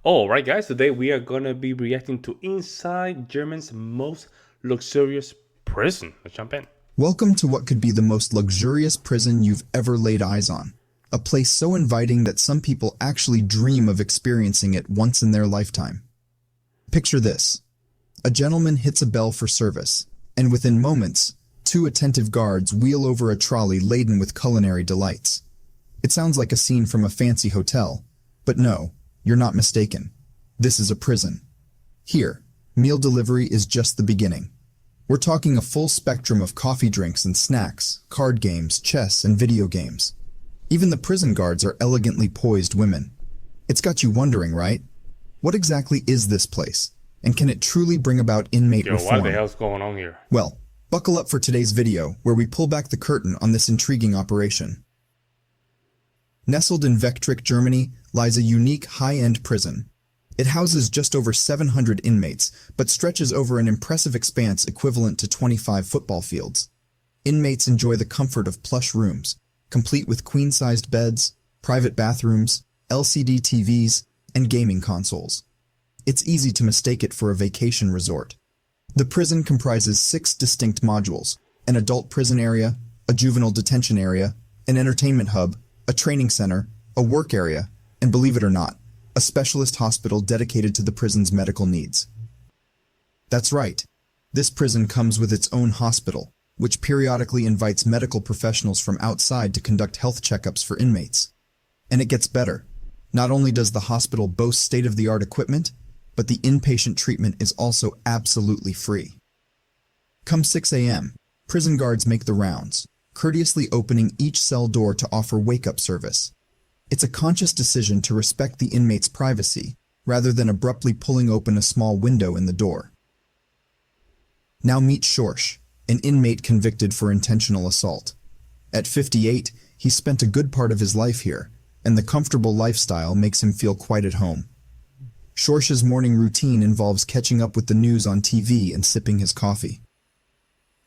All right, guys, today we are going to be reacting to Inside Germany's most luxurious prison. Let's jump in. Welcome to what could be the most luxurious prison you've ever laid eyes on. A place so inviting that some people actually dream of experiencing it once in their lifetime. Picture this. A gentleman hits a bell for service, and within moments, two attentive guards wheel over a trolley laden with culinary delights. It sounds like a scene from a fancy hotel, but no, you're not mistaken. This is a prison. Here, meal delivery is just the beginning. We're talking a full spectrum of coffee drinks and snacks, card games, chess, and video games. Even the prison guards are elegantly poised women. It's got you wondering, right? What exactly is this place? And can it truly bring about inmate reform? What the hell's going on here? Well, buckle up for today's video, where we pull back the curtain on this intriguing operation. Nestled in Vectric, Germany, lies a unique high-end prison. It houses just over 700 inmates, but stretches over an impressive expanse equivalent to 25 football fields. Inmates enjoy the comfort of plush rooms, complete with queen-sized beds, private bathrooms, LCD TVs, and gaming consoles. It's easy to mistake it for a vacation resort. The prison comprises 6 distinct modules: an adult prison area, a juvenile detention area, an entertainment hub, a training center, a work area, and believe it or not, a specialist hospital dedicated to the prison's medical needs. That's right. This prison comes with its own hospital, which periodically invites medical professionals from outside to conduct health checkups for inmates. And it gets better. Not only does the hospital boast state-of-the-art equipment, but the inpatient treatment is also absolutely free. Come 6 a.m., prison guards make the rounds, courteously opening each cell door to offer wake-up service. It's a conscious decision to respect the inmate's privacy, rather than abruptly pulling open a small window in the door. Now meet Schorsch, an inmate convicted for intentional assault. At 58, he spent a good part of his life here, and the comfortable lifestyle makes him feel quite at home. Schorsch's morning routine involves catching up with the news on TV and sipping his coffee.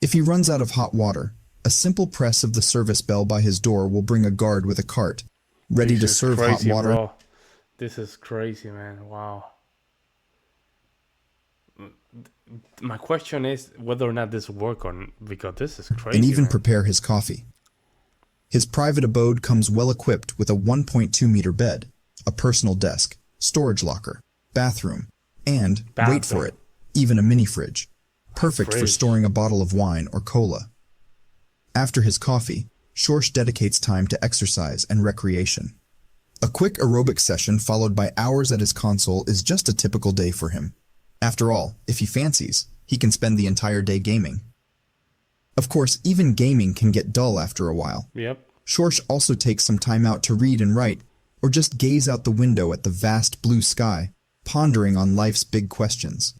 If he runs out of hot water, a simple press of the service bell by his door will bring a guard with a cart, ready to serve hot water. Bro. This is crazy, man. Wow. My question is whether or not this work on, because this is crazy. And even man. Prepare his coffee. His private abode comes well equipped with a 1.2-meter bed, a personal desk, storage locker, bathroom, and, wait for it, even a mini fridge. Perfect for storing a bottle of wine or cola. After his coffee, Schorsch dedicates time to exercise and recreation. A quick aerobic session followed by hours at his console is just a typical day for him. After all, if he fancies, he can spend the entire day gaming. Of course, even gaming can get dull after a while. Yep. Schorsch also takes some time out to read and write, or just gaze out the window at the vast blue sky, pondering on life's big questions.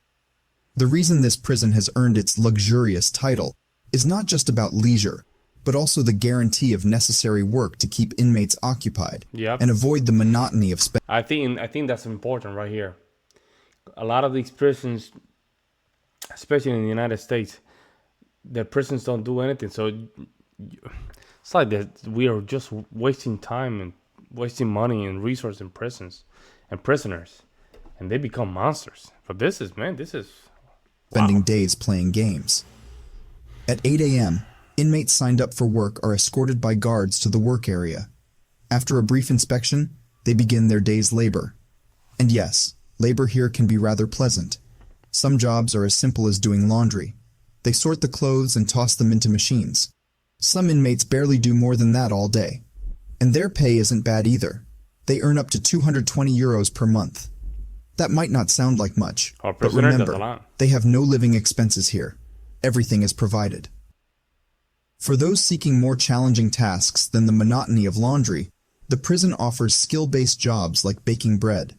The reason this prison has earned its luxurious title is not just about leisure, but also the guarantee of necessary work to keep inmates occupied and avoid the monotony of spending. I think that's important right here. A lot of these prisons, especially in the United States, the prisons don't do anything. So it's like that we are just wasting time and wasting money and resources in prisons and prisoners, and they become monsters. But this is spending days playing games. At 8 a.m., inmates signed up for work are escorted by guards to the work area. After a brief inspection, they begin their day's labor. And yes, labor here can be rather pleasant. Some jobs are as simple as doing laundry. They sort the clothes and toss them into machines. Some inmates barely do more than that all day. And their pay isn't bad either. They earn up to 220 euros per month. That might not sound like much, but remember, they have no living expenses here. Everything is provided. For those seeking more challenging tasks than the monotony of laundry, the prison offers skill-based jobs like baking bread.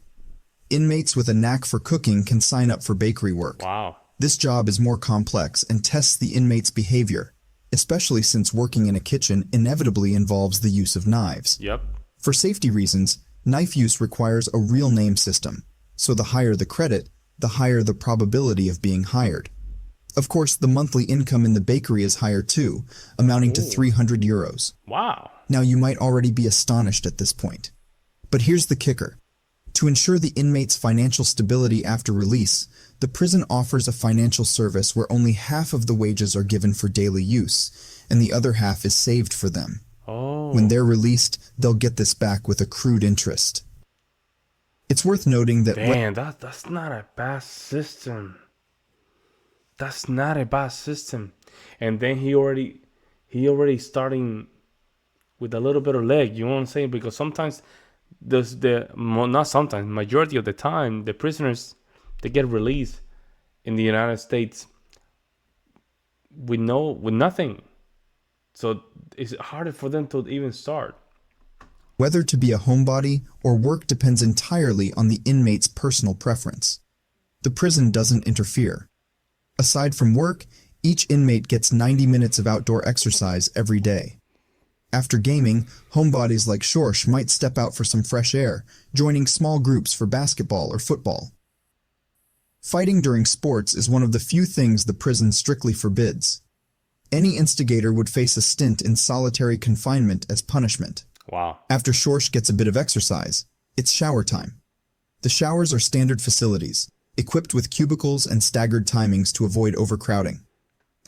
Inmates with a knack for cooking can sign up for bakery work. Wow. This job is more complex and tests the inmate's behavior, especially since working in a kitchen inevitably involves the use of knives. Yep. For safety reasons, knife use requires a real name system, so the higher the credit, the higher the probability of being hired. Of course, the monthly income in the bakery is higher too, amounting to 300 euros. Wow. Now you might already be astonished at this point. But here's the kicker. To ensure the inmate's financial stability after release, the prison offers a financial service where only half of the wages are given for daily use, and the other half is saved for them. When Oh, they're released, they'll get this back with accrued interest. It's worth noting that damn, that's not a bad system. That's not a bad system. And then he already starting with a little bit of leg. You know what I'm saying? Because sometimes not sometimes, majority of the time, the prisoners, they get released in the United States with nothing. So it's harder for them to even start. whether to be a homebody or work depends entirely on the inmate's personal preference. The prison doesn't interfere. Aside from work, each inmate gets 90 minutes of outdoor exercise every day. After gaming, homebodies like Schorsch might step out for some fresh air, joining small groups for basketball or football. Fighting during sports is one of the few things the prison strictly forbids. Any instigator would face a stint in solitary confinement as punishment. Wow. After Schorsch gets a bit of exercise, it's shower time. The showers are standard facilities, equipped with cubicles and staggered timings to avoid overcrowding.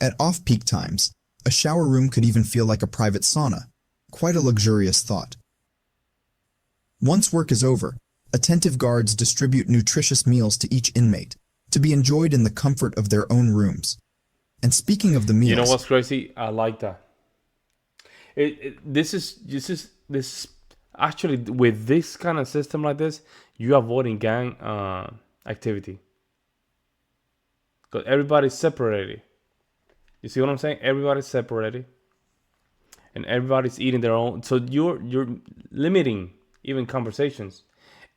At off-peak times, a shower room could even feel like a private sauna. Quite a luxurious thought. Once work is over, attentive guards distribute nutritious meals to each inmate, to be enjoyed in the comfort of their own rooms. And speaking of the meals, You know what's crazy? I like that. This actually, with this kind of system like this, you avoiding gang activity because everybody's separated. You see what I'm saying? Everybody's separated, and everybody's eating their own. So you're limiting even conversations,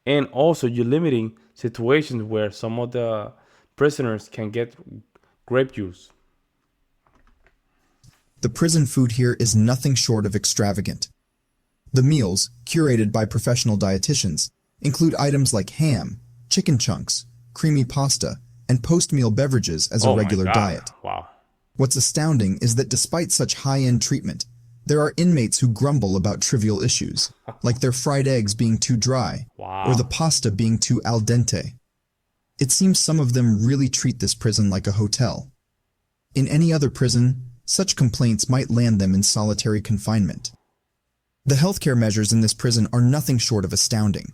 and also you're limiting situations where some of the prisoners can get grape juice. the prison food here is nothing short of extravagant. The meals, curated by professional dietitians, include items like ham, chicken chunks, creamy pasta, and post-meal beverages as a Oh my regular God. diet. Wow. What's astounding is that despite such high-end treatment, there are inmates who grumble about trivial issues, like their fried eggs being too dry, Wow. or the pasta being too al dente. It seems some of them really treat this prison like a hotel. In any other prison, such complaints might land them in solitary confinement. The healthcare measures in this prison are nothing short of astounding.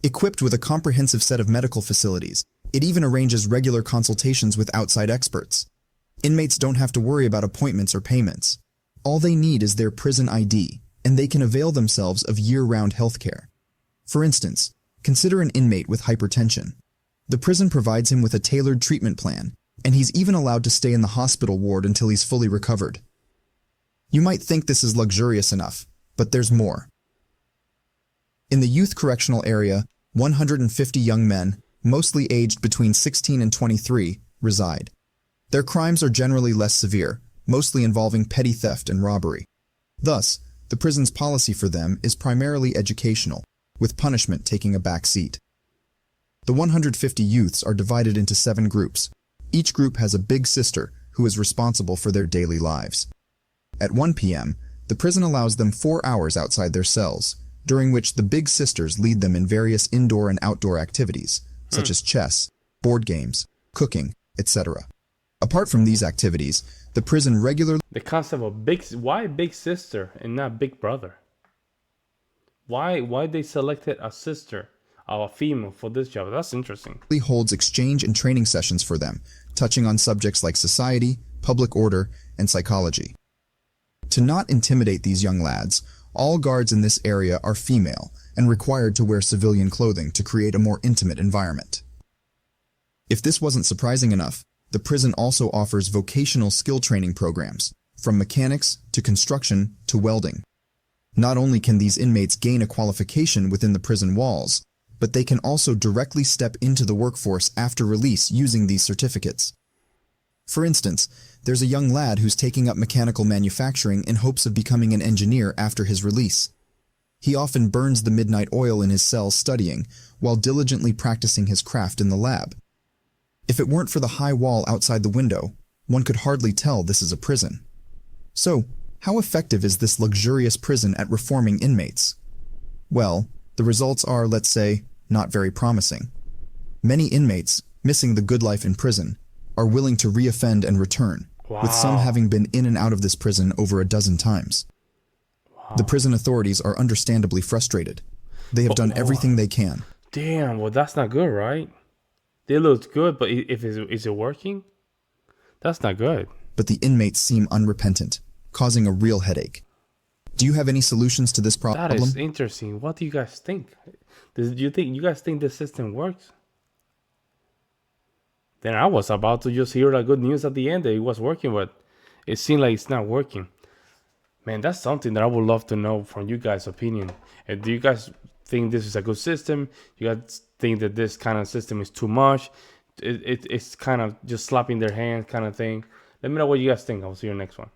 Equipped with a comprehensive set of medical facilities, it even arranges regular consultations with outside experts. Inmates don't have to worry about appointments or payments. All they need is their prison ID, and they can avail themselves of year-round healthcare. For instance, consider an inmate with hypertension. The prison provides him with a tailored treatment plan, and he's even allowed to stay in the hospital ward until he's fully recovered. You might think this is luxurious enough, but there's more. In the youth correctional area, 150 young men, mostly aged between 16 and 23, reside. Their crimes are generally less severe, mostly involving petty theft and robbery. Thus, the prison's policy for them is primarily educational, with punishment taking a back seat. The 150 youths are divided into 7 groups. Each group has a big sister who is responsible for their daily lives. At 1 p.m., the prison allows them 4 hours outside their cells, during which the big sisters lead them in various indoor and outdoor activities, such as chess, board games, cooking, etc. Apart from these activities, the prison regularly The concept of why big sister and not big brother? Why they selected a sister or a female for this job? That's interesting. holds exchange and training sessions for them, touching on subjects like society, public order, and psychology. To not intimidate these young lads, all guards in this area are female and required to wear civilian clothing to create a more intimate environment. If this wasn't surprising enough, the prison also offers vocational skill training programs, from mechanics to construction to welding. Not only can these inmates gain a qualification within the prison walls, but they can also directly step into the workforce after release using these certificates. For instance, there's a young lad who's taking up mechanical manufacturing in hopes of becoming an engineer after his release. He often burns the midnight oil in his cell studying, while diligently practicing his craft in the lab. If it weren't for the high wall outside the window, one could hardly tell this is a prison. So, how effective is this luxurious prison at reforming inmates? Well, the results are, let's say, not very promising. Many inmates, missing the good life in prison, are willing to reoffend and return, with some Wow. having been in and out of this prison over a dozen times. The Wow. prison authorities are understandably frustrated. They have But, done oh, everything they can, damn. Well, that's not good, right? They look good, but if is it working? That's not good. but the inmates seem unrepentant, causing a real headache. Do you have any solutions to this That is problem? interesting. What do you guys think? You guys think the system works? Then I was about to just hear the good news at the end that it was working, but it seemed like it's not working. Man, that's something that I would love to know from you guys' opinion. And do you guys think this is a good system? You guys think that this kind of system is too much? It's kind of just slapping their hand kind of thing. Let me know what you guys think. I'll see you next one.